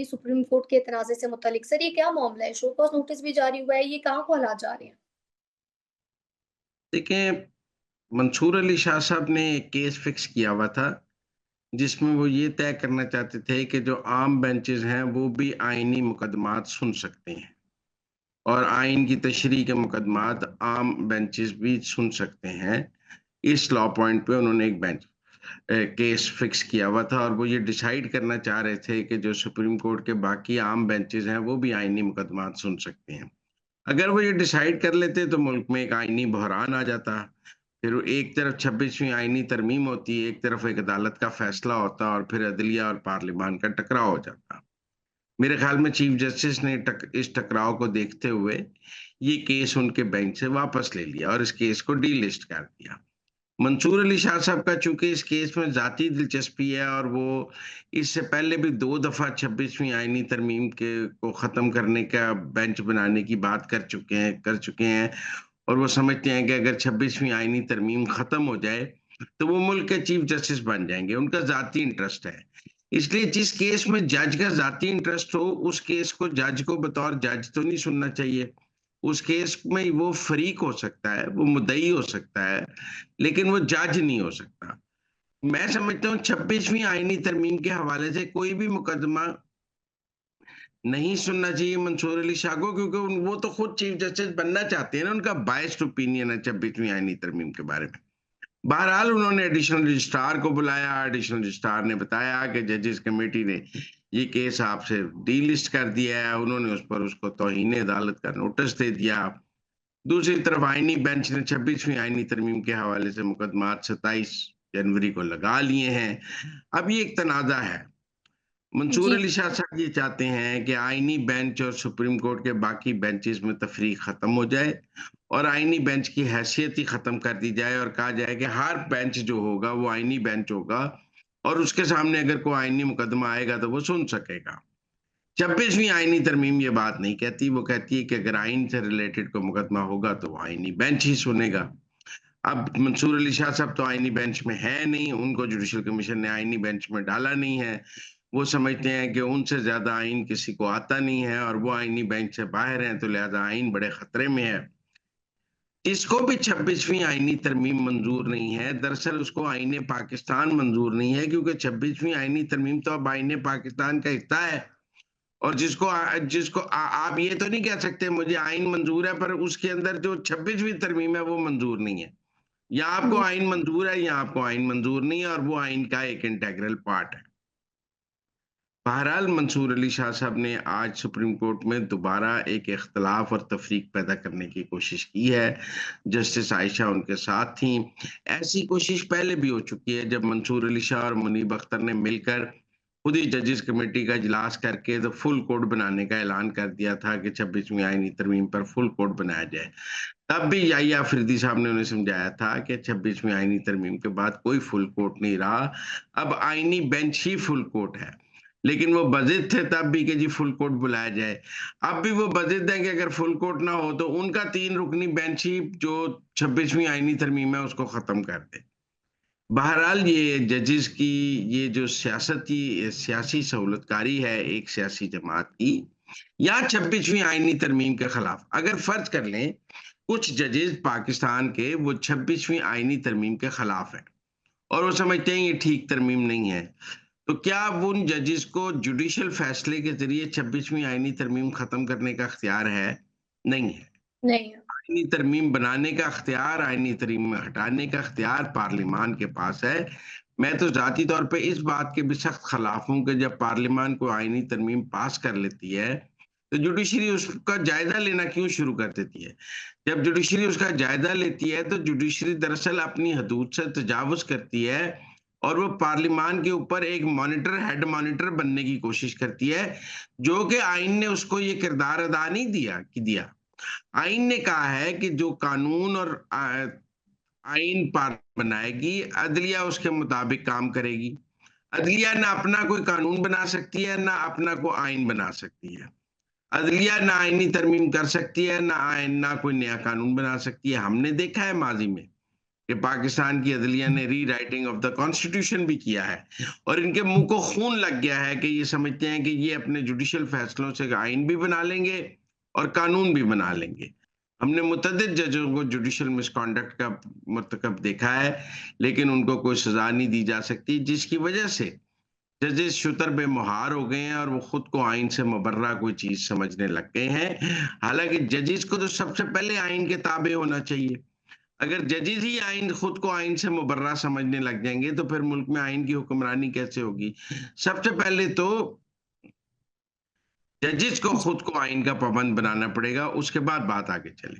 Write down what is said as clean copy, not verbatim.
Supreme court के एतराज़े से मुतालिक। सर, ये क्या मामला है? शो कॉज़ नोटिस भी जारी हुआ है, ये कहाँ को हालात जा रहे हैं? देखिए, मंसूर अली शाह साहब ने एक केस फिक्स किया हुआ था, जिसमें वो ये तय करना चाहते थे कि जो आम बेंचेस हैं, वो भी आईनी मुकदमात सुन सकते हैं और आइन की तशरीह के मुकदमात आम बेंचेस भी सुन सकते हैं। इस लॉ पॉइंट पे उन्होंने एक केस फिक्स किया हुआ था और वो ये डिसाइड करना चाह रहे थे कि जो सुप्रीम कोर्ट के बाकी आम बेंचेस हैं, वो भी आईनी मुकदमात सुन सकते हैं। अगर वो ये डिसाइड कर लेते तो मुल्क में एक आईनी बहरान आ जाता। फिर वो एक तरफ 26वीं आईनी तरमीम होती, एक तरफ एक अदालत का फैसला होता और फिर अदलिया और पार्लिमान का टकराव हो जाता। मेरे ख्याल में चीफ जस्टिस ने इस टकराव को देखते हुए ये केस उनके बेंच से वापस ले लिया और इस केस को डीलिस्ट कर दिया। मंसूर अली शाह साहब का चूंकि इस केस में ज़ाती दिलचस्पी है और वो इससे पहले भी 2 दफ़ा 26वीं आईनी तरमीम के को ख़त्म करने का बेंच बनाने की बात कर चुके हैं और वो समझते हैं कि अगर 26वीं आईनी तरमीम ख़त्म हो जाए, तो वो मुल्क के चीफ जस्टिस बन जाएँगे, उनका ज़ाती इंटरेस्ट है। इसलिए जिस केस में जज का ज़ाती इंटरेस्ट हो, उस केस को जज को बतौर जज तो नहीं सुनना चाहिए। उस केस में वो फ़रीक हो सकता है, वो मुद्दई हो सकता है, लेकिन वो जज नहीं हो सकता। मैं समझता हूँ 26वीं आईनी तरमीम के हवाले से कोई भी मुकदमा नहीं सुनना चाहिए मंसूर अली शाह को क्योंकि वो तो खुद चीफ जस्टिस बनना चाहते हैं ना, उनका बायस्ड ओपिनियन है 26वीं आईनी तरमीम के बारे में। बहरहाल उन्होंने एडिशनल रजिस्ट्रार को बुलाया, एडिशनल रजिस्ट्रार ने बताया कि जजेस कमेटी ने ये केस आपसे डीलिस्ट कर दिया है, उन्होंने उस पर उसको तौहीन अदालत का नोटिस दे दिया। दूसरी तरफ आईनी बेंच ने 26वीं आईनी तरमीम के हवाले से मुकदमात 27 जनवरी को लगा लिए हैं। अब ये एक तनाज़ा है। मंसूर जी। अली शाह साहब ये चाहते हैं कि आईनी बेंच और सुप्रीम कोर्ट के बाकी बेंचेस में तफरीक खत्म हो जाए और आईनी बेंच की हैसियत ही खत्म कर दी जाए और कहा जाए कि हर बेंच जो होगा वो आईनी बेंच होगा और उसके सामने अगर कोई आईनी मुकदमा आएगा तो वो सुन सकेगा। 26वीं आईनी तरमीम ये बात नहीं कहती, वो कहती है कि अगर आइन से रिलेटेड कोई मुकदमा होगा तो वो आईनी बेंच ही सुनेगा। अब मंसूर अली शाह साहब तो आईनी बेंच में है नहीं, उनको जुडिशल कमीशन ने आईनी बेंच में डाला नहीं है। वो समझते हैं कि उनसे ज़्यादा आइन किसी को आता नहीं है और वो आईनी बेंच से बाहर हैं, तो लिहाज़ा आइन बड़े खतरे में है। इसको भी 26वीं आईनी तरमीम मंजूर नहीं है। दरअसल उसको आईने पाकिस्तान मंजूर नहीं है क्योंकि 26वीं आईनी तरमीम तो अब आईने पाकिस्तान का हिस्सा है और आप ये तो नहीं कह सकते मुझे आइन मंजूर है पर उसके अंदर जो 26वीं तरमीम है वो मंजूर नहीं है। या आपको जी। आइन मंजूर है या आपको आइन मंजूर नहीं है और वो आइन का एक इंटेग्रल पार्ट है। बहरहाल मंसूर अली शाह साहब ने आज सुप्रीम कोर्ट में दोबारा एक इख्तलाफ और तफरीक पैदा करने की कोशिश की है। जस्टिस आयशा उनके साथ थीं। ऐसी कोशिश पहले भी हो चुकी है जब मंसूर अली शाह और मुनीब अख्तर ने मिलकर खुद ही जजेस कमेटी का इजलास करके तो फुल कोड बनाने का ऐलान कर दिया था कि 26वीं आईनी तरमीम पर फुल कोड बनाया जाए। तब भी याहिया अफरीदी साहब ने उन्हें समझाया था कि 26वीं आईनी तरमीम के बाद कोई फुल कोर्ट नहीं रहा, अब आईनी बेंच ही फुल कोर्ट है। लेकिन वो बज़िद थे तब भी कि जी फुल कोर्ट बुलाया जाए। अब भी वो बज़िद हैं कि अगर फुल कोर्ट ना हो तो उनका 3 रुकनी बेंच ही जो 26वीं आईनी तरमीम है उसको ख़त्म कर दे। बहरहाल ये जजेस की ये जो सियासी सहूलतकारी है एक सियासी जमात की या 26वीं आईनी तरमीम के खिलाफ, अगर फर्ज कर लें कुछ जजेस पाकिस्तान के वो 26वीं आईनी तरमीम के खिलाफ हैं और वो समझते हैं ये ठीक तरमीम नहीं है, तो क्या अब उन जजेस को जुडिशियल फैसले के जरिए 26वीं आईनी तरमीम खत्म करने का इख्तियार है? नहीं है। नहीं। आईनी तरमीम बनाने का इख्तियार, आईनी तरमीम हटाने का इख्तियार पार्लिमान के पास है। मैं तो ज़ाती तौर पे इस बात के भी सख्त खिलाफ हूँ कि जब पार्लिमान कोई आईनी तरमीम पास कर लेती है, तो जुडिशरी उसका जायज़ा लेना क्यों शुरू कर देती है? जब जुडिशरी उसका जायज़ा लेती है, तो जुडिशरी दरअसल अपनी हदूद से तजावुज़ करती है और वो पार्लिमान के ऊपर एक हेड मॉनिटर बनने की कोशिश करती है, जो कि आइन ने उसको ये किरदार अदा नहीं दिया। आइन ने कहा है कि जो कानून और आइन पार बनाएगी, अदलिया उसके मुताबिक काम करेगी। अदलिया ना अपना कोई कानून बना सकती है, ना अपना कोई आइन बना सकती है। अदलिया ना आईनी तरमीम कर सकती है, ना कोई नया कानून बना सकती है। हमने देखा है माज़ी में, कि पाकिस्तान की अदलिया ने रीराइटिंग ऑफ द कॉन्स्टिट्यूशन भी किया है और इनके मुंह को खून लग गया है कि ये समझते हैं कि ये अपने जुडिशियल फैसलों से आइन भी बना लेंगे और कानून भी बना लेंगे। हमने मुतअद्दिद जजों को जुडिशियल मिसकॉन्डक्ट का मर्तकब देखा है, लेकिन उनको कोई सजा नहीं दी जा सकती, जिसकी वजह से जजेस शुतर बेमुहार हो गए हैं और वो खुद को आइन से मुबर्रा कोई चीज समझने लग गए हैं। हालांकि जजेस को तो सबसे पहले आइन के ताबे होना चाहिए। अगर जजेस ही आइन खुद को आइन से मुबर्रा समझने लग जाएंगे तो फिर मुल्क में आइन की हुक्मरानी कैसे होगी? सबसे पहले तो जजेस को जी। खुद को आइन का पाबंद बनाना पड़ेगा, उसके बाद बात आगे चलेगी।